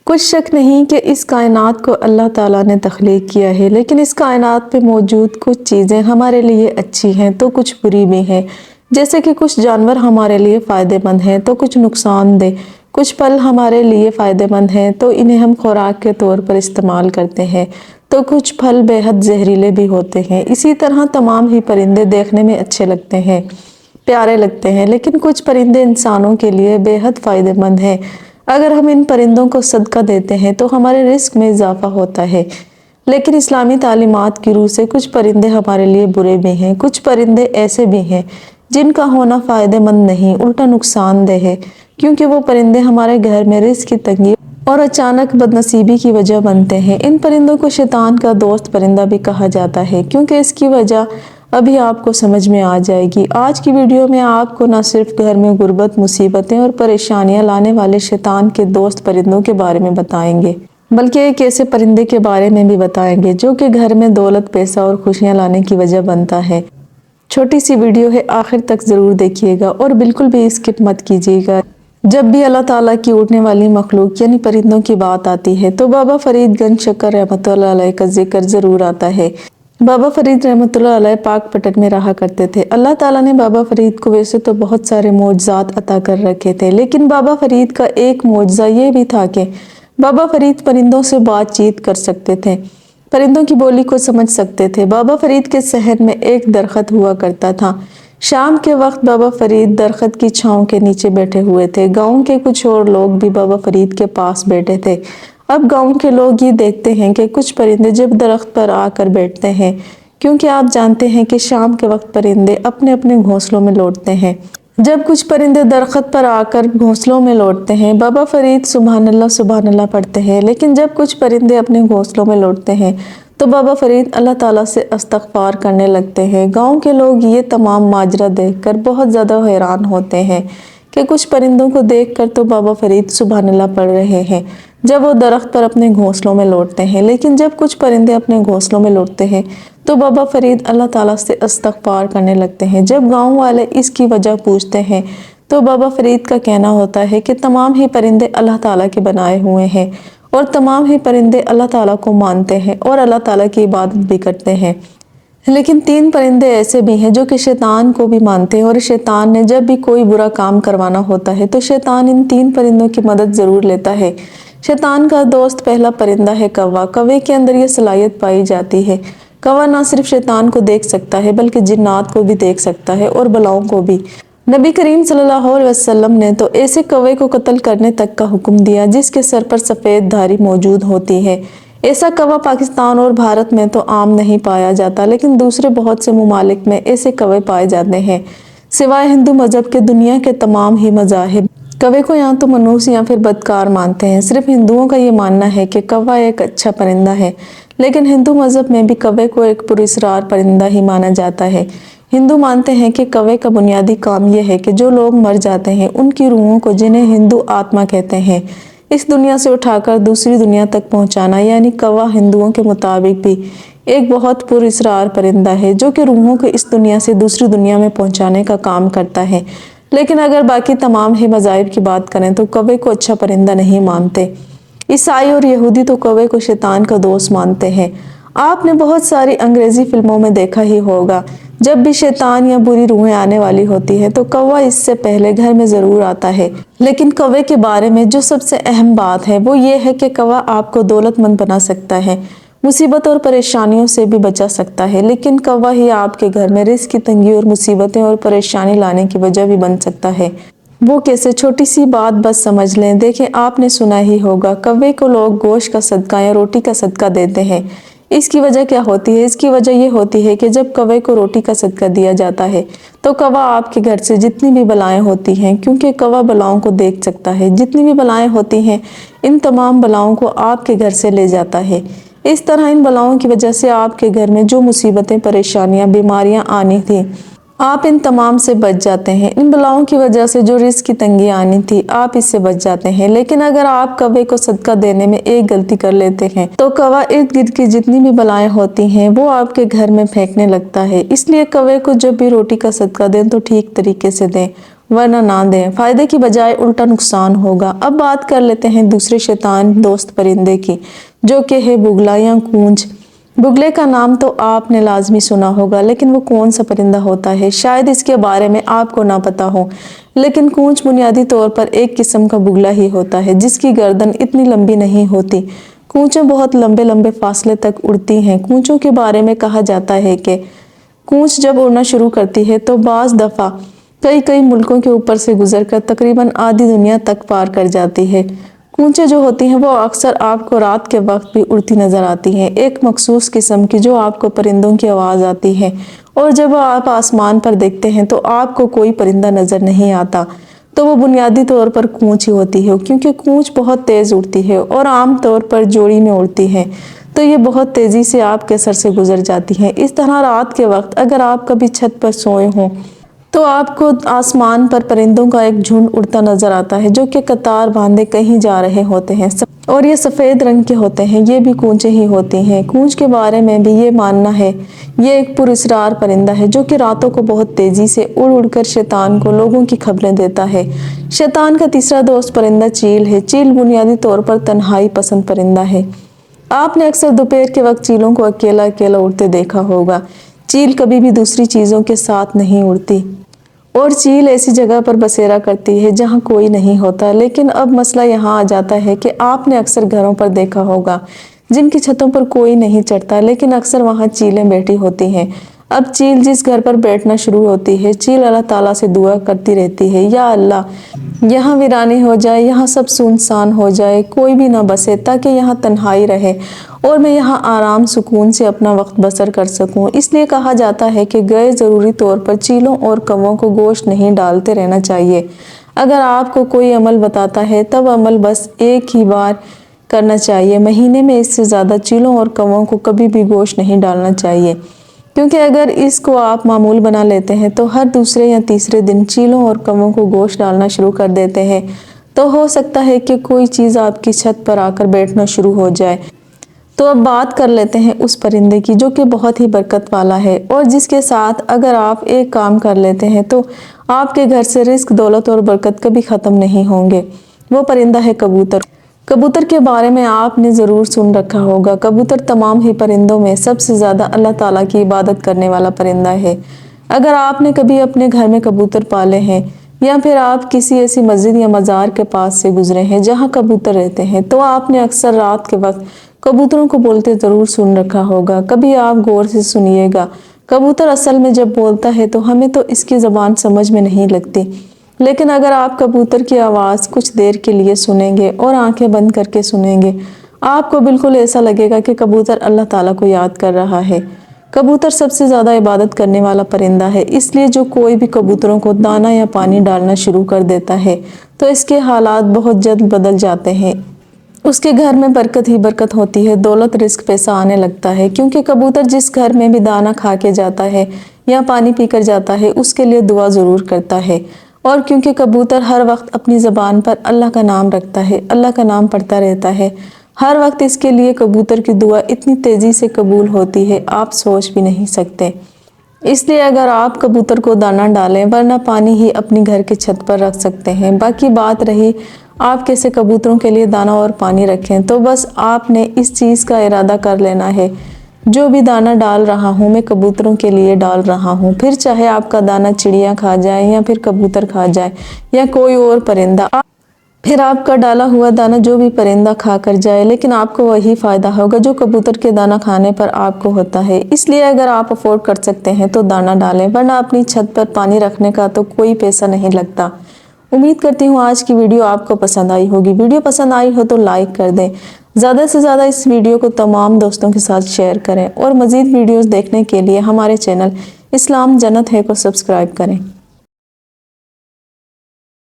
کچھ شک نہیں کہ اس کائنات کو اللہ تعالیٰ نے تخلیق کیا ہے، لیکن اس کائنات پہ موجود کچھ چیزیں ہمارے لیے اچھی ہیں تو کچھ بری بھی ہیں۔ جیسے کہ کچھ جانور ہمارے لیے فائدہ مند ہیں تو کچھ نقصان دہ، کچھ پھل ہمارے لیے فائدہ مند ہیں تو انہیں ہم خوراک کے طور پر استعمال کرتے ہیں، تو کچھ پھل بے حد زہریلے بھی ہوتے ہیں۔ اسی طرح تمام ہی پرندے دیکھنے میں اچھے لگتے ہیں، پیارے لگتے ہیں، لیکن کچھ پرندے انسانوں کے لیے بے حد فائدہ مند ہیں۔ اگر ہم ان پرندوں کو صدقہ دیتے ہیں تو ہمارے رزق میں اضافہ ہوتا ہے، لیکن اسلامی تعلیمات کی روح سے کچھ پرندے ہمارے لیے برے بھی ہیں۔ کچھ پرندے ایسے بھی ہیں جن کا ہونا فائدہ مند نہیں، الٹا نقصان دہ ہے، کیونکہ وہ پرندے ہمارے گھر میں رزق کی تنگی اور اچانک بدنصیبی کی وجہ بنتے ہیں۔ ان پرندوں کو شیطان کا دوست پرندہ بھی کہا جاتا ہے، کیونکہ اس کی وجہ ابھی آپ کو سمجھ میں آ جائے گی۔ آج کی ویڈیو میں آپ کو نہ صرف گھر میں غربت، مصیبتیں اور پریشانیاں لانے والے شیطان کے دوست پرندوں کے بارے میں بتائیں گے، بلکہ ایک ایسے پرندے کے بارے میں بھی بتائیں گے جو کہ گھر میں دولت، پیسہ اور خوشیاں لانے کی وجہ بنتا ہے۔ چھوٹی سی ویڈیو ہے، آخر تک ضرور دیکھیے گا اور بالکل بھی اسکپ مت کیجیے گا۔ جب بھی اللہ تعالیٰ کی اڑنے والی مخلوق یعنی پرندوں کی بات آتی ہے تو بابا فرید گنج شکر رحمۃ اللہ علیہ کا ذکر ضرور آتا ہے۔ بابا فرید رحمۃ اللہ علیہ پاک پٹن میں رہا کرتے تھے۔ اللہ تعالیٰ نے بابا فرید کو ویسے تو بہت سارے معجزات عطا کر رکھے تھے، لیکن بابا فرید کا ایک معجزہ یہ بھی تھا کہ بابا فرید پرندوں سے بات چیت کر سکتے تھے، پرندوں کی بولی کو سمجھ سکتے تھے۔ بابا فرید کے صحن میں ایک درخت ہوا کرتا تھا۔ شام کے وقت بابا فرید درخت کی چھاؤں کے نیچے بیٹھے ہوئے تھے۔ گاؤں کے کچھ اور لوگ بھی بابا فرید کے پاس بیٹھے تھے۔ اب گاؤں کے لوگ یہ دیکھتے ہیں کہ کچھ پرندے جب درخت پر آ کر بیٹھتے ہیں، کیونکہ آپ جانتے ہیں کہ شام کے وقت پرندے اپنے اپنے گھونسلوں میں لوٹتے ہیں۔ جب کچھ پرندے درخت پر آ کر گھونسلوں میں لوٹتے ہیں، بابا فرید سبحان اللہ پڑھتے ہیں، لیکن جب کچھ پرندے اپنے گھونسلوں میں لوٹتے ہیں تو بابا فرید اللہ تعالیٰ سے استغفار کرنے لگتے ہیں۔ گاؤں کے لوگ یہ تمام ماجرا دیکھ کر بہت زیادہ حیران ہوتے ہیں کہ کچھ پرندوں کو دیکھ کر تو بابا فرید سبحان اللہ پڑھ رہے ہیں جب وہ درخت پر اپنے گھونسلوں میں لوٹتے ہیں، لیکن جب کچھ پرندے اپنے گھونسلوں میں لوٹتے ہیں تو بابا فرید اللہ تعالیٰ سے استغفار کرنے لگتے ہیں۔ جب گاؤں والے اس کی وجہ پوچھتے ہیں تو بابا فرید کا کہنا ہوتا ہے کہ تمام ہی پرندے اللہ تعالیٰ کے بنائے ہوئے ہیں اور تمام ہی پرندے اللہ تعالیٰ کو مانتے ہیں اور اللہ تعالیٰ کی عبادت بھی کرتے ہیں، لیکن 3 پرندے ایسے بھی ہیں جو کہ شیطان کو بھی مانتے ہیں، اور شیطان نے جب بھی کوئی برا کام کروانا ہوتا ہے تو شیطان ان 3 پرندوں کی مدد ضرور لیتا ہے۔ شیطان کا دوست پہلا پرندہ ہے کوا۔ کوے کے اندر یہ صلاحیت پائی جاتی ہے۔ کوا نہ صرف شیطان کو دیکھ سکتا ہے بلکہ جنات کو بھی دیکھ سکتا ہے اور بلاؤں کو بھی۔ نبی کریم صلی اللہ علیہ وسلم نے تو ایسے کوے کو قتل کرنے تک کا حکم دیا جس کے سر پر سفید دھاری موجود ہوتی ہے۔ ایسا کوا پاکستان اور بھارت میں تو عام نہیں پایا جاتا، لیکن دوسرے بہت سے ممالک میں ایسے کوے پائے جاتے ہیں۔ سوائے ہندو مذہب کے دنیا کے تمام ہی مذاہب کوے کو یا تو منحوس یا پھر بدکار مانتے ہیں۔ صرف ہندوؤں کا یہ ماننا ہے کہ کوا ایک اچھا پرندہ ہے، لیکن ہندو مذہب میں بھی کوے کو ایک پراسرار پرندہ ہی مانا جاتا ہے۔ ہندو مانتے ہیں کہ کوے کا بنیادی کام یہ ہے کہ جو لوگ مر جاتے ہیں ان کی روحوں کو، جنہیں ہندو آتما کہتے ہیں، اس دنیا سے اٹھا کر دوسری دنیا تک پہنچانا، یعنی کوا ہندوؤں کے مطابق بھی ایک بہت پراسرار پرندہ ہے جو کہ روحوں کو اس دنیا سے دوسری دنیا میں پہنچانے کا کام کرتا ہے۔ لیکن اگر باقی تمام ہی مذاہب کی بات کریں تو کوے کو اچھا پرندہ نہیں مانتے۔ عیسائی اور یہودی تو کوے کو شیطان کا دوست مانتے ہیں۔ آپ نے بہت ساری انگریزی فلموں میں دیکھا ہی ہوگا، جب بھی شیطان یا بری روحیں آنے والی ہوتی ہے تو کوا اس سے پہلے گھر میں ضرور آتا ہے۔ لیکن کوے کے بارے میں جو سب سے اہم بات ہے وہ یہ ہے کہ کوا آپ کو دولت مند بنا سکتا ہے، مصیبت اور پریشانیوں سے بھی بچا سکتا ہے، لیکن کوا ہی آپ کے گھر میں رزق کی تنگی اور مصیبتیں اور پریشانی لانے کی وجہ بھی بن سکتا ہے۔ وہ کیسے؟ چھوٹی سی بات بس سمجھ لیں۔ دیکھیں، آپ نے سنا ہی ہوگا کوے کو لوگ گوشت کا صدقہ یا روٹی کا صدقہ دیتے ہیں۔ اس کی وجہ کیا ہوتی ہے؟ اس کی وجہ یہ ہوتی ہے کہ جب کوے کو روٹی کا صدقہ دیا جاتا ہے تو کوا آپ کے گھر سے جتنی بھی بلائیں ہوتی ہیں، کیونکہ کوا بلاؤں کو دیکھ سکتا ہے، جتنی بھی بلائیں ہوتی ہیں ان تمام بلاؤں کو آپ کے گھر سے لے جاتا ہے۔ اس طرح ان بلاؤں کی وجہ سے آپ کے گھر میں جو مصیبتیں، پریشانیاں، بیماریاں آنی تھیں، آپ ان تمام سے بچ جاتے ہیں۔ ان بلاؤں کی وجہ سے جو رزق کی تنگی آنی تھی، آپ اس سے بچ جاتے ہیں۔ لیکن اگر آپ کوے کو صدقہ دینے میں ایک غلطی کر لیتے ہیں تو کوا ارد گرد کی جتنی بھی بلائیں ہوتی ہیں وہ آپ کے گھر میں پھینکنے لگتا ہے۔ اس لیے کوے کو جب بھی روٹی کا صدقہ دیں تو ٹھیک طریقے سے دیں ورنہ نہ دیں، فائدے کی بجائے الٹا نقصان ہوگا۔ اب بات کر لیتے ہیں دوسرے شیطان دوست پرندے کی، جو کہ ہے بگلا یا کونچ۔ بگلے کا نام تو آپ نے لازمی سنا ہوگا، لیکن وہ کون سا پرندہ ہوتا ہے شاید اس کے بارے میں آپ کو نہ پتا ہو، لیکن کونچ بنیادی طور پر ایک قسم کا بگلا ہی ہوتا ہے جس کی گردن اتنی لمبی نہیں ہوتی۔ کونچیں بہت لمبے لمبے فاصلے تک اڑتی ہیں۔ کونچوں کے بارے میں کہا جاتا ہے کہ کونچ جب اڑنا شروع کرتی ہے تو بعض دفعہ کئی ملکوں کے اوپر سے گزر کر تقریباً آدھی دنیا تک پار کر جاتی ہے۔ کونچیں جو ہوتی ہیں وہ اکثر آپ کو رات کے وقت بھی اڑتی نظر آتی ہیں، ایک مخصوص قسم کی جو آپ کو پرندوں کی آواز آتی ہے، اور جب آپ آسمان پر دیکھتے ہیں تو آپ کو کوئی پرندہ نظر نہیں آتا تو وہ بنیادی طور پر کونچ ہی ہوتی ہے، کیونکہ کونچ بہت تیز اڑتی ہے اور عام طور پر جوڑی میں اڑتی ہے، تو یہ بہت تیزی سے آپ کے سر سے گزر جاتی ہیں۔ اس طرح رات کے وقت اگر آپ کبھی چھت پر سوئے ہوں تو آپ کو آسمان پر پرندوں کا ایک جھنڈ اڑتا نظر آتا ہے جو کہ قطار باندھے کہیں جا رہے ہوتے ہیں، اور یہ سفید رنگ کے ہوتے ہیں، یہ بھی کونچیں ہی ہوتی ہیں۔ کونچ کے بارے میں بھی یہ ماننا ہے یہ ایک پراسرار پرندہ ہے جو کہ راتوں کو بہت تیزی سے اڑ کر شیطان کو لوگوں کی خبریں دیتا ہے۔ شیطان کا تیسرا دوست پرندہ چیل ہے۔ چیل بنیادی طور پر تنہائی پسند پرندہ ہے۔ آپ نے اکثر دوپہر کے وقت چیلوں کو اکیلا اڑتے دیکھا ہوگا۔ چیل کبھی بھی دوسری چیزوں کے ساتھ نہیں اڑتی، اور چیل ایسی جگہ پر بسیرا کرتی ہے جہاں کوئی نہیں ہوتا۔ لیکن اب مسئلہ یہاں آ جاتا ہے کہ آپ نے اکثر گھروں پر دیکھا ہوگا جن کی چھتوں پر کوئی نہیں چڑھتا، لیکن اکثر وہاں چیلیں بیٹھی ہوتی ہیں۔ اب چیل جس گھر پر بیٹھنا شروع ہوتی ہے، چیل اللہ تعالیٰ سے دعا کرتی رہتی ہے، یا اللہ یہاں ویرانی ہو جائے، یہاں سب سنسان ہو جائے، کوئی بھی نہ بسے، تاکہ یہاں تنہائی رہے اور میں یہاں آرام سکون سے اپنا وقت بسر کر سکوں۔ اس لیے کہا جاتا ہے کہ غیر ضروری طور پر چیلوں اور کووں کو گوشت نہیں ڈالتے رہنا چاہیے۔ اگر آپ کو کوئی عمل بتاتا ہے تب عمل بس ایک ہی بار کرنا چاہیے، مہینے میں اس سے زیادہ چیلوں اور کووں کو کبھی بھی گوشت نہیں ڈالنا چاہیے، کیونکہ اگر اس کو آپ معمول بنا لیتے ہیں تو ہر دوسرے یا تیسرے دن چیلوں اور کووں کو گوشت ڈالنا شروع کر دیتے ہیں، تو ہو سکتا ہے کہ کوئی چیز آپ کی چھت پر آ کر بیٹھنا شروع ہو جائے۔ تو اب بات کر لیتے ہیں اس پرندے کی جو کہ بہت ہی برکت والا ہے، اور جس کے ساتھ اگر آپ ایک کام کر لیتے ہیں تو آپ کے گھر سے رزق، دولت اور برکت کبھی ختم نہیں ہوں گے۔ وہ پرندہ ہے کبوتر۔ کبوتر کے بارے میں آپ نے ضرور سن رکھا ہوگا۔ کبوتر تمام ہی پرندوں میں سب سے زیادہ اللہ تعالیٰ کی عبادت کرنے والا پرندہ ہے۔ اگر آپ نے کبھی اپنے گھر میں کبوتر پالے ہیں یا پھر آپ کسی ایسی مسجد یا مزار کے پاس سے گزرے ہیں جہاں کبوتر رہتے ہیں، تو آپ نے اکثر رات کے وقت کبوتروں کو بولتے ضرور سن رکھا ہوگا۔ کبھی آپ غور سے سنیے گا، کبوتر اصل میں جب بولتا ہے تو ہمیں تو اس کی زبان سمجھ میں نہیں لگتی، لیکن اگر آپ کبوتر کی آواز کچھ دیر کے لیے سنیں گے اور آنکھیں بند کر کے سنیں گے، آپ کو بالکل ایسا لگے گا کہ کبوتر اللہ تعالیٰ کو یاد کر رہا ہے۔ کبوتر سب سے زیادہ عبادت کرنے والا پرندہ ہے، اس لیے جو کوئی بھی کبوتروں کو دانہ یا پانی ڈالنا شروع کر دیتا ہے تو اس کے حالات بہت جلد بدل جاتے ہیں۔ اس کے گھر میں برکت ہی برکت ہوتی ہے، دولت، رزق، پیسہ آنے لگتا ہے، کیونکہ کبوتر جس گھر میں بھی دانہ کھا کے جاتا ہے یا پانی پی کر جاتا ہے اس کے لیے دعا ضرور کرتا ہے، اور کیونکہ کبوتر ہر وقت اپنی زبان پر اللہ کا نام رکھتا ہے، اللہ کا نام پڑھتا رہتا ہے، ہر وقت اس کے لیے کبوتر کی دعا اتنی تیزی سے قبول ہوتی ہے آپ سوچ بھی نہیں سکتے۔ اس لیے اگر آپ کبوتر کو دانہ ڈالیں، ورنہ پانی ہی اپنی گھر کی چھت پر رکھ سکتے ہیں۔ باقی بات رہی آپ کیسے کبوتروں کے لیے دانہ اور پانی رکھیں، تو بس آپ نے اس چیز کا ارادہ کر لینا ہے، جو بھی دانہ ڈال رہا ہوں میں کبوتروں کے لیے ڈال رہا ہوں، پھر چاہے آپ کا دانہ چڑیا کھا جائے یا پھر کبوتر کھا جائے یا کوئی اور پرندہ، پھر آپ کا ڈالا ہوا دانہ جو بھی پرندہ کھا کر جائے، لیکن آپ کو وہی فائدہ ہوگا جو کبوتر کے دانہ کھانے پر آپ کو ہوتا ہے۔ اس لیے اگر آپ افورڈ کر سکتے ہیں تو دانہ ڈالیں، ورنہ اپنی چھت پر پانی رکھنے کا تو کوئی پیسہ نہیں لگتا۔ امید کرتی ہوں آج کی ویڈیو آپ کو پسند آئی ہوگی۔ ویڈیو پسند آئی ہو تو لائک کر دیں، زیادہ سے زیادہ اس ویڈیو کو تمام دوستوں کے ساتھ شیئر کریں، اور مزید ویڈیوز دیکھنے کے لیے ہمارے چینل اسلام جنت ہے کو سبسکرائب کریں۔